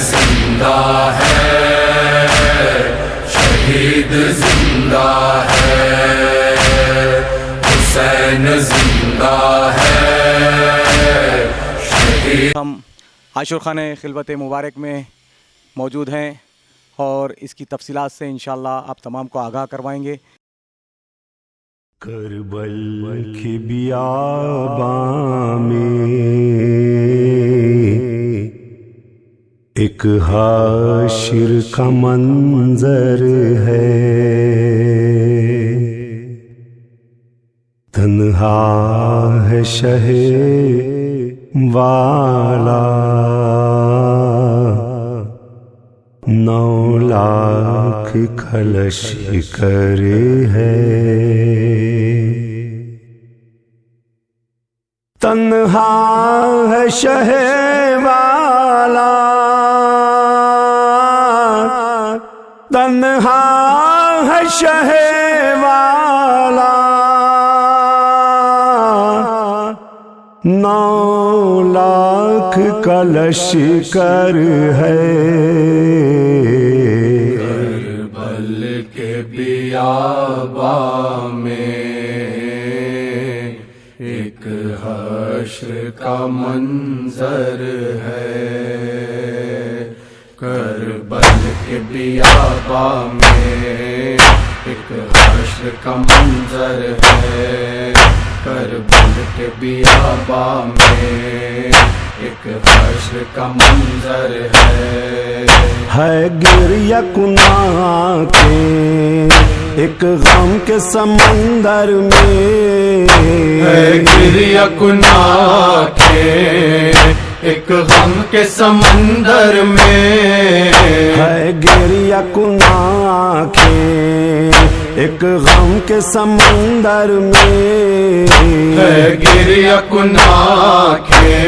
زندہ ہے، شہید زندہ ہے، حسین زندہ ہے، شہید۔ ہم عاشور خانہ خلوت مبارک میں موجود ہیں اور اس کی تفصیلات سے انشاءاللہ آپ تمام کو آگاہ کروائیں گے۔ کربل کی بیاباں میں ایک حاشر کا منظر ہے، تنہا ہے شہ والا 9 لاکھ کلش کر ہے، تنہا ہے شہ والا، تنہا ہے شہ والا، 9 لاکھ کا لشکر ہے۔ کربل کے بیاباں میں ایک حشر کا منظر ہے، کربل کے بیاباں میں ایک حشر کا منظر ہے، کربل کے بیاباں میں ایک حشر کا منظر ہے گریہ کناں آنکھیں ایک غم کے سمندر میں، ہے گریہ کناں آنکھیں ایک غم کے سمندر میں، ہے گریہ کناں آنکھیں ایک غم کے سمندر میں، ہے گریہ کناں آنکھیں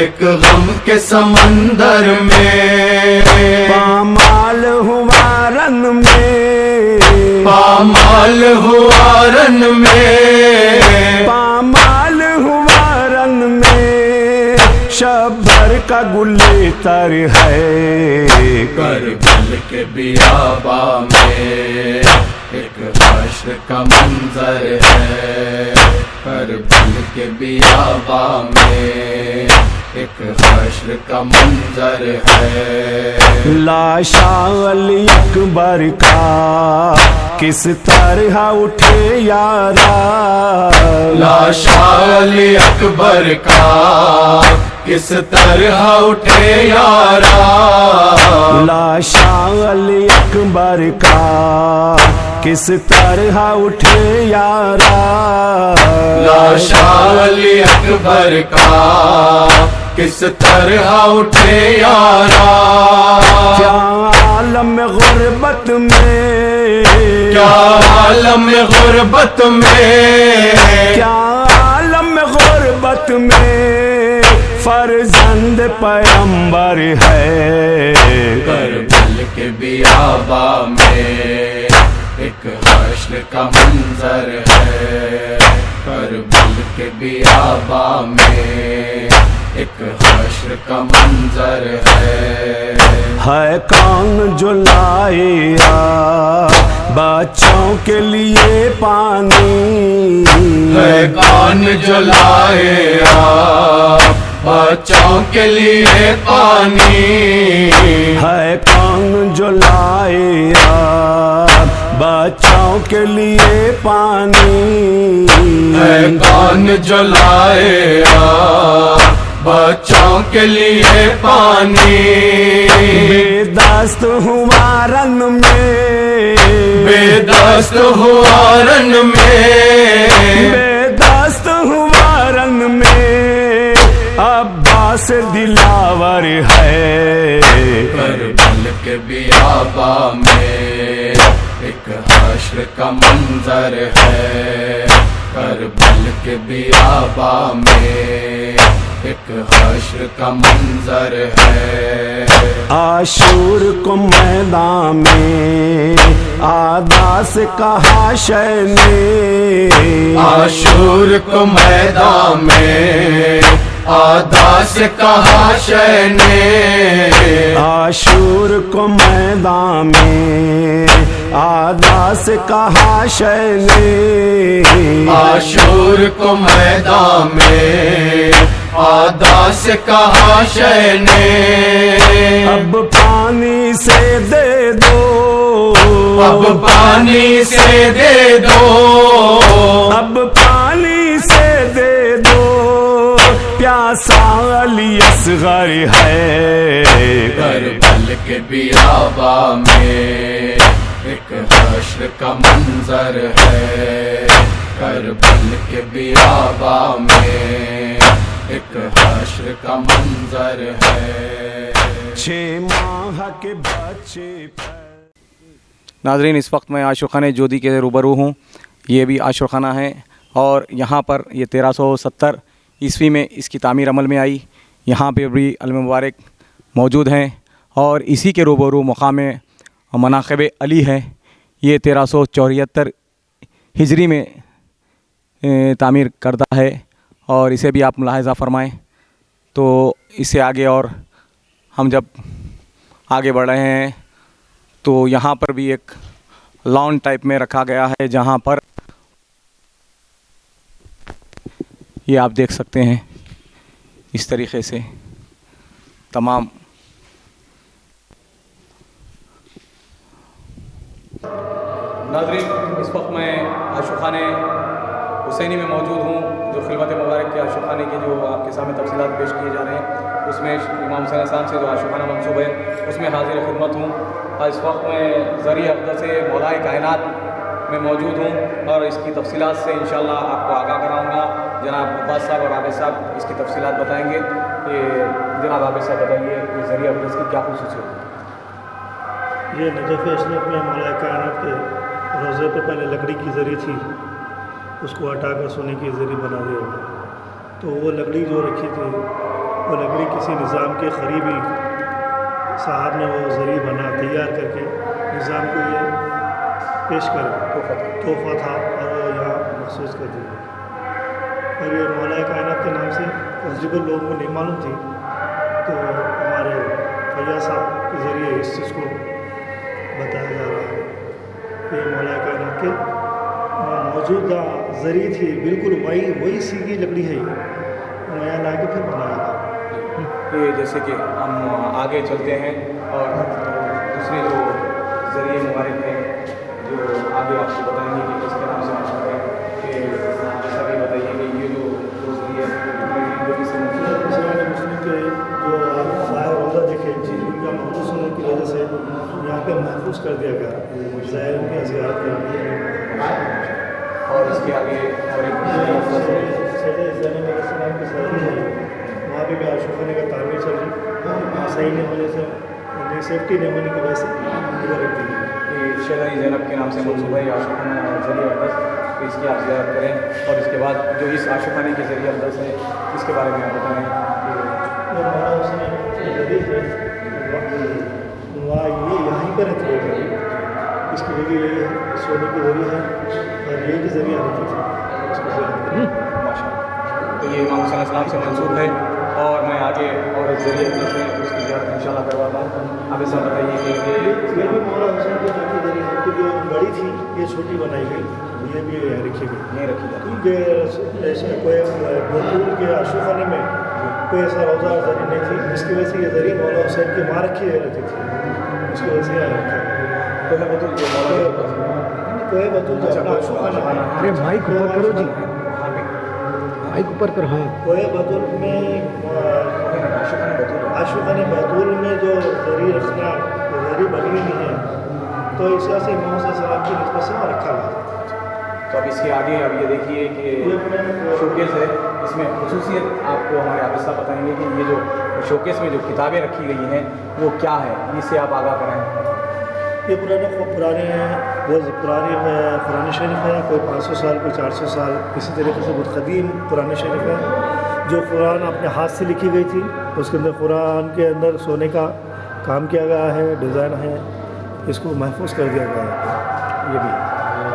ایک غم کے سمندر میں، پامال ہوا رن میں، پامال ہوا رن میں، پامال ہوا رن میں، شبر کا گلے تر ہے، کربل کے بیاباں میں ایک حشر کا منظر ہے، کربل کے بیاباں میں ایک حشر کا منظر ہے، لاشا علی اکبر کا کس طرح اٹھے یارا، لاشا علی اکبر کا کس طرح اٹھے یارا، لاشا علی اکبر کا کس طرح اٹھے یارا، لاشا علی اکبر کا کس طرح اٹھے یارا، کیا عالم غربت میں، کیا عالم غربت میں، کیا عالم غربت میں فرزند پیغمبر ہے، کربل کے بیاباں میں ایک حشر کا منظر ہے، کربل کے بیاباں میں ایک حشر کا منظر ہے کون جو لائے بچوں کے لیے پانی، ہے کون جو لائے بچوں کے لیے پانی، ہے کون جو لائے بچوں کے لیے پانی، ہے کون جو لائے بچوں کے لیے پانی، بے دست ہوا رن میں، بے دست ہوا رن میں، بے دست ہوا رن میں عباس دلاور ہے، کربل کے بیاباں میں ایک حشر کا منظر ہے، کربل کے بیاباں میں ایک حشر کا منظر ہے، عاشور کو میدان میں آدھا سے کہا شے نے، عاشور کو میدان میں آدا سے کہا شے نے عاشور کو میدان میں آدا سے کہا شے نے عاشور کو میدان میں آدا سے کہا شے نے اب پانی سے دے دو اب پانی سے دے دو اب پانی سے دے دو پیاسا علی اصغر ہے کربل کے بیابا میں ایک حشر کا منظر ہے کربل کے بیابا میں ایک حشر کا منظر ہے 6 ماہ کے بچے پر ناظرین، اس وقت میں عاشور خانہ جودھی کے روبرو ہوں. یہ بھی عاشور خانہ ہے اور یہاں پر یہ 1370 عیسوی میں اس کی تعمیر عمل میں آئی. یہاں پہ بھی علم مبارک موجود ہیں اور اسی کے روبرو مقام مناقب علی ہے. یہ 1374 ہجری میں تعمیر کردہ ہے اور اسے بھی آپ ملاحظہ فرمائیں. تو اس سے آگے اور ہم جب آگے بڑھ رہے ہیں تو یہاں پر بھی ایک لان ٹائپ میں رکھا گیا ہے جہاں پر یہ آپ دیکھ سکتے ہیں اس طریقے سے تمام ناظرین. اس وقت میں عاشور خانہ حسینی میں موجود ہوں جو خلوت مبارک کے عاشور خانے کے جو آپ کے سامنے تفصیلات پیش کیے جا رہے ہیں اس میں امام حسین السلام سے جو عاشور خانہ منسوب ہے اس میں حاضر خدمت ہوں. اس وقت میں ذریعہ اقدس مولائے کائنات میں موجود ہوں اور اس کی تفصیلات سے انشاءاللہ آپ کو آگاہ کراؤں گا. جناب عباس صاحب اور عابد صاحب اس کی تفصیلات بتائیں گے. کہ جناب عابد صاحب بتائیے کہ ذریعہ اقدس کی کیا خصوصیت ہے؟ یہ نجف اشرف میں مولائے کائنات کے روضے پہ پہلے لکڑی کی زری تھی، اس کو ہٹا کر سونے کی زری بنا دیا گیا. تو وہ لکڑی جو رکھی تھی وہ لکڑی کسی نظام کے قریبی صاحب نے وہ زری بنا تیار کر کے نظام کو یہ پیش کر تحفہ تھا اور وہ یہاں مخصوص کر دیا. اور یہ مولائے کائنات کے نام سے تقریباً لوگوں کو نہیں معلوم تھی، تو ہمارے فیاض صاحب کے ذریعے اس چیز کو بتایا جا رہا ہے کہ یہ مولائے کائنات کے موجودہ زری تھی، بالکل وہی سیدھی لکڑی ہے، یہ یہاں لا کے پھر بنایا گیا. یہ جیسے کہ ہم آگے چلتے ہیں اور دوسرے جو ذریعے مبارک ہیں جو آگے آپ کو بتائیں گے کہ کس کے نام سے مشہور ہے. کہ سبھی بتائیے کہ یہ جو ذریعے مسلم کے جو آپ ظاہر روزہ دیکھیں ان کا محفوظ ہونے کی وجہ سے یہاں پہ محفوظ کر دیا گیا ظاہر ان کی زیارت کرنا. اور اس کے آگے اور سید زین علیہ السلام کی سردی ہے، وہاں پہ بھی عاشور خانے کا تعمیر چل رہی، صحیح نہیں ہونے سے سیفٹی نہیں ہونے کی وجہ سے ادھر رکھ دی گئی. شہزادی زینب کے نام سے منصوبہ ہے عاشور خانہ ذریعہ اقدس. تو اس کی آپ زیارت کریں اور اس کے بعد جو اس عاشور خانے کے ذریعہ اقدس ہے اس کے بارے میں آپ بتائیں. مولانا حسین جدید ہے وہاں یہ یہیں پر رہتی ہے، اس کی جگہ یہی ہے، سونے کی ذریعہ ہے اور یہی کے ذریعہ رہتی تھی اس کی زیارت. ماشاء اللہ. تو یہ امام حسین السلام سے منسوب ہے اور میں آگے اور اس ذریعے اقدس میں اس کی زیارت انشاءاللہ کرواتا ہوں. آپ ایسا بتائیے کہ یہ بھی مولانا حسین کی جو کی ذریعہ ہے، جو بڑی تھی یہ چھوٹی بنائی گئی، یہ بھی یہاں رکھی گئی. نہیں رکھی جاتی کیونکہ ایسے کوئی بیتول کے عاشور خانے میں کوئی ایسا روزہ ذریعہ نہیں تھی، جس کی وجہ سے یہ ذریعہ مولانا حسین کی ماں رکھی رہتی تھی، اس کی وجہ سے یہاں رکھا ہے. کوئی بطول جو مولانا کوئی بیتول جو اپنا عاشور خانہ ہے، ارے مائک اوپر کرو جی، مائک اوپر کرو. ہاں کوئی بیتول میں عاشور خانے بیتول میں جو ذریعہ رکھنا ذریعہ بنی نہیں ہے، تو اس وجہ سے امام صلی اللہ علیہ وسلم کی نسبت سے وہاں رکھا گیا. تو اب اس کے آگے اب یہ دیکھیے کہ شوکیس ہے، اس میں خصوصیت آپ کو ہمارے عابد صاحب بتائیں گے کہ یہ جو شوکیس میں جو کتابیں رکھی گئی ہیں وہ کیا ہے، اس سے آپ آگاہ کریں. یہ پرانے بہت پرانے قرآن شریف ہے، کوئی 500 سال کوئی 400 سال، اسی طریقے سے بہت قدیم قرآن شریف ہے جو قرآن اپنے ہاتھ سے لکھی گئی تھی. اس کے اندر قرآن کے اندر سونے کا کام کیا گیا ہے، ڈیزائن ہے، اس کو محفوظ کر دیا گیا ہے. یہ بھی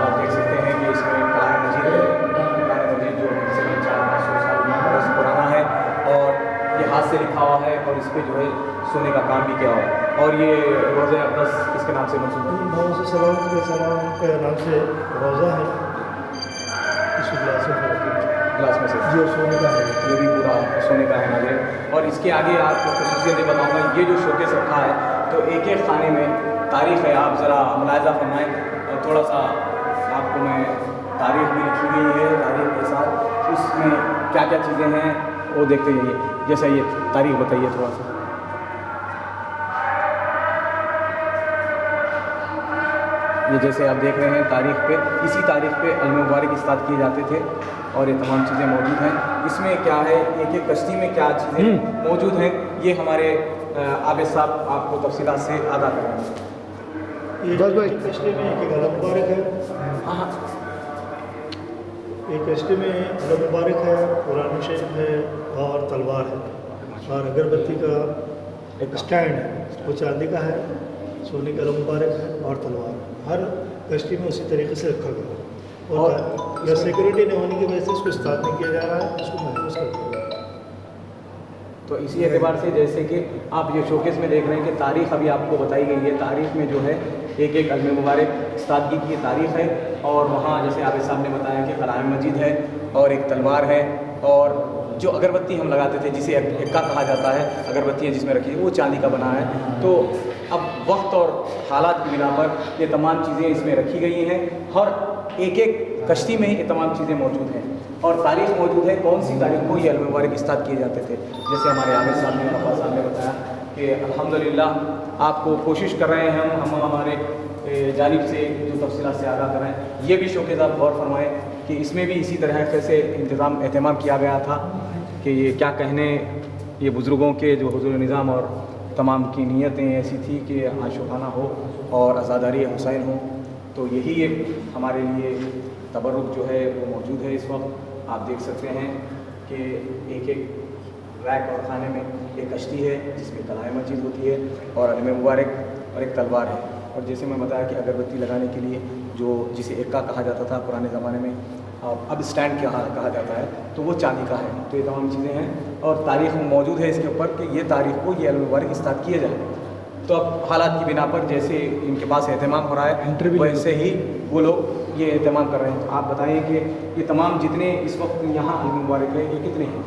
آپ دیکھ سکتے ہیں کہ اس میں قرآن مجید ہے، قرآن مجید جو 400-500 سال برس پرانا ہے اور اور اس پہ جو ہے سونے کا کام بھی کیا ہوا ہے. اور یہ روزہ اقدس کس کے نام سے منسوب ہے؟ محمد صلی اللہ علیہ وسلم کے نام سے روزہ ہے. اس گلاس میں گلاس میں سے جو سونے کا ہے. یہ بھی پورا سونے کا ہے ناظرین. اور اس کے آگے آپ کو خصوصیتیں بتاؤں گا. یہ جو شوکیس رکھا ہے تو ایک ایک خانے میں تاریخ ہے. آپ ذرا ملاحظہ فرمائیں. اور تھوڑا سا آپ کو میں تاریخ بھی لکھی گئی ہے, تاریخ کے ساتھ اس میں کیا کیا چیزیں ہیں وہ دیکھتے جائیے. جیسا یہ تاریخ بتائیے تھوڑا سا. یہ جیسے آپ دیکھ رہے ہیں تاریخ پہ, اسی تاریخ پہ علم مبارک استاد کیے جاتے تھے اور یہ تمام چیزیں موجود ہیں. اس میں کیا ہے, ایک ایک کشتی میں کیا چیزیں موجود ہیں, یہ ہمارے عابد صاحب آپ کو تفصیلات سے آگاہ کریں گے. یہ کشتی میں ایک علم مبارک ہے. ہاں ایک کشتی میں علم مبارک ہے, قرآن شریف ہے اور تلوار ہے, اور اگربتی کا ایک اسٹینڈ ہے وہ چاندی کا ہے, سونے کا علم مبارک ہے اور تلوار. ہر کشتی میں اسی طریقے سے رکھا گیا ہے, اور سیکورٹی نہیں ہونے کی وجہ سے اس کو استعمال نہیں کیا جا رہا ہے, اس کو محفوظ کر دیا گیا ہے. تو اسی اعتبار سے جیسے کہ آپ یہ شوکیس میں دیکھ رہے ہیں کہ تاریخ ابھی آپ کو بتائی گئی ہے. تاریخ میں جو ہے ایک ایک علم مبارک استادگی کی تاریخ ہے, اور وہاں جیسے عابد صاحب نے بتایا کہ قلائم مجید ہے اور ایک تلوار ہے, اور جو اگربتی ہم لگاتے تھے جسے اکا کہا جاتا ہے, اگربتیاں جس میں رکھی ہے وہ چاندی کا بنا ہے. تو اب وقت اور حالات کی بنا پر یہ تمام چیزیں اس میں رکھی گئی ہیں, اور ایک ایک کشتی میں ہی یہ تمام چیزیں موجود ہیں, اور تاریخ موجود ہے کون سی تاریخ کو یہ علم مبارک استاد کیے جاتے تھے. جیسے ہمارے عامر صاحب نے عباس صاحب نے بتایا کہ الحمدللہ آپ کو کوشش کر رہے ہیں ہم ہمارے جانب سے جو تفصیلات سے آگاہ کر رہے ہیں. یہ بھی شوکیس آپ غور فرمائیں کہ اس میں بھی اسی طرح سے اہتمام کیا گیا تھا کہ یہ کیا کہنے, یہ بزرگوں کے جو حضور نظام اور تمام کی نیتیں ایسی تھی کہ عاشقانہ ہو اور عزاداری حسین ہو. تو یہی ایک ہمارے لیے تبرک جو ہے وہ موجود ہے. اس وقت آپ دیکھ سکتے ہیں کہ ایک ایک ریک اور خانے میں ایک کشتی ہے جس میں قلائم مجید ہوتی ہے اور علم مبارک اور ایک تلوار ہے. اور جیسے میں بتایا کہ اگربتی لگانے کے لیے جو جسے ایکا کہا جاتا تھا پرانے زمانے میں, اب اسٹینڈ کہا جاتا ہے, تو وہ چاندی کا ہے. تو یہ تمام چیزیں ہیں, اور تاریخ موجود ہے اس کے اوپر کہ یہ تاریخ کو یہ علم مبارک استاد کیے جائے. تو اب حالات کی بنا پر جیسے ان کے پاس اہتمام ہو رہا ہے ویسے ہی وہ لوگ یہ اہتمام کر رہے ہیں. تو آپ بتائیں کہ یہ تمام جتنے اس وقت یہاں علم مبارک ہے یہ کتنے ہیں؟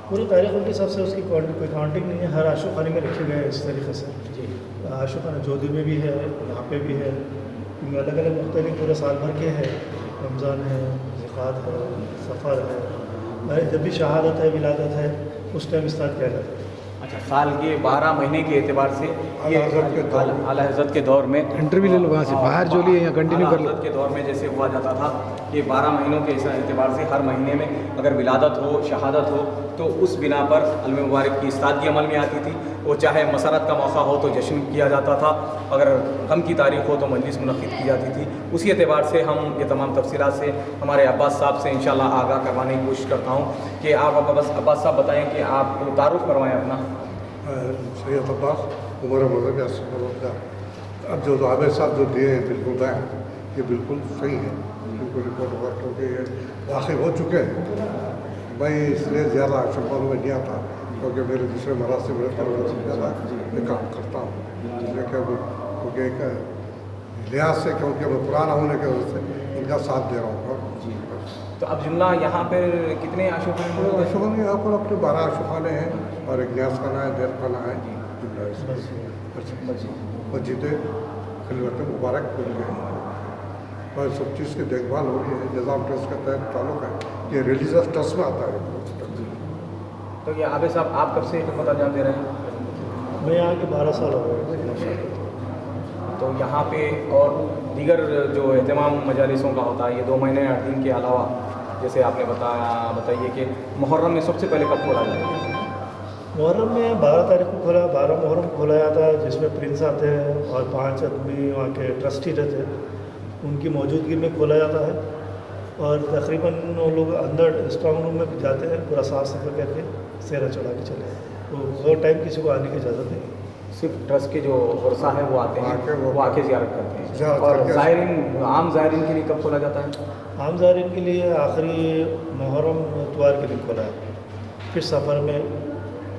پوری تاریخ ان کے حساب سے اس کی کوئی کاؤنٹنگ نہیں ہے. ہر عاشق خانے میں رکھے گئے اس طریقے سے. جی, عاشق خانہ جودھی میں بھی ہے, یہاں پہ بھی ہے, الگ الگ مختلف پورے سال بھر کے ہے. رمضان ہے, زکوٰۃ ہے, سفر ہے, جب بھی شہادت ہے, ولادت ہے, اس ٹائم استاد کیا جاتا ہے. اچھا, سال کے 12 مہینے کے اعتبار سے یہ اعلیٰ حضرت کے دور میں انٹرویو لے لو وہاں سے باہر جو لیے یا کنٹینیو کر لو. حضرت کے دور میں جیسے ہوا جاتا تھا کہ 12 مہینوں کے اعتبار سے ہر مہینے میں اگر ولادت ہو, شہادت ہو, تو اس بنا پر علم مبارک کی استادگی عمل میں آتی تھی. وہ چاہے مسرت کا موقع ہو تو جشن کیا جاتا تھا, اگر غم کی تاریخ ہو تو مجلس منعقد کی جاتی تھی. اسی اعتبار سے ہم یہ تمام تفصیلات سے ہمارے عباس صاحب سے انشاءاللہ آگاہ کروانے کی کوشش کرتا ہوں کہ آپ عباس صاحب بتائیں کہ آپ تعارف کروائیں اپنا. سید عباس عمر مذہبی اسد. اب جو عابد صاحب جو دیے ہیں بالکل گئے, یہ بالکل صحیح ہے, بالکل رپورٹ ہوا کیونکہ یہ واقع ہو چکے ہیں. میں اس لیے زیادہ شمالوں میں نہیں آتا کیونکہ میرے دوسرے مراسم میرے طرف سے زیادہ یہ کام کرتا ہوں, اس لیے کہ کیونکہ ایک لحاظ سے کیونکہ میں پرانا ہونے کی وجہ سے ان کا ساتھ دے رہا ہوں. تو اب جملہ یہاں پر کتنے عاشق خانے ہیں؟ عاشق خانے یہاں پر اپنے 12 عاشق خانے ہیں, اور ایک نیاز خانہ ہے, دیر خانہ ہے, مسجد خلوت مبارک بن گئے, اور سب چیز کی دیکھ بھال ہو رہی ہے. نظام ٹرسٹ کا تحت تعلق ہے, یہ ریلیجس ٹرسٹ میں آتا ہے. تو یہ عابد صاحب آپ کب سے خدمت انجام دے رہے ہیں؟ میں یہاں کے 12 سال ہو گئے. تو یہاں پہ اور دیگر جو اہتمام مجالسوں کا ہوتا ہے یہ 2 مہینے 8 دن کے علاوہ, جیسے آپ نے بتائیے کہ محرم میں سب سے پہلے کب کھولا جائے گا؟ محرم میں 12 تاریخ کو کھولا, 12 محرم کو کھولا جاتا ہے, جس میں پرنس آتے ہیں اور 5 آدمی وہاں کے ٹرسٹی رہتے ہیں, ان کی موجودگی میں کھولا جاتا ہے. اور تقریباً وہ لوگ اندر اسٹرانگ روم میں جاتے ہیں, پورا صاف صفائی کر کے سیرا چڑھا کے چلے. تو وہ ٹائم کسی کو آنے کی اجازت نہیں. صرف ٹرسٹ کے جو ورثہ ہیں وہ آتے ہیں, وہ آ کے زیارت کرتے ہیں. زیارت اور کر کے زائرین, عام زائرین کے لیے کب کھولا جاتا ہے؟ عام زائرین کے لیے آخری محرم اتوار کے دن کھولا ہے, پھر سفر میں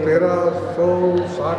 1360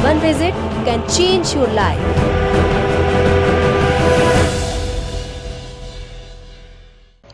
One visit can change your life.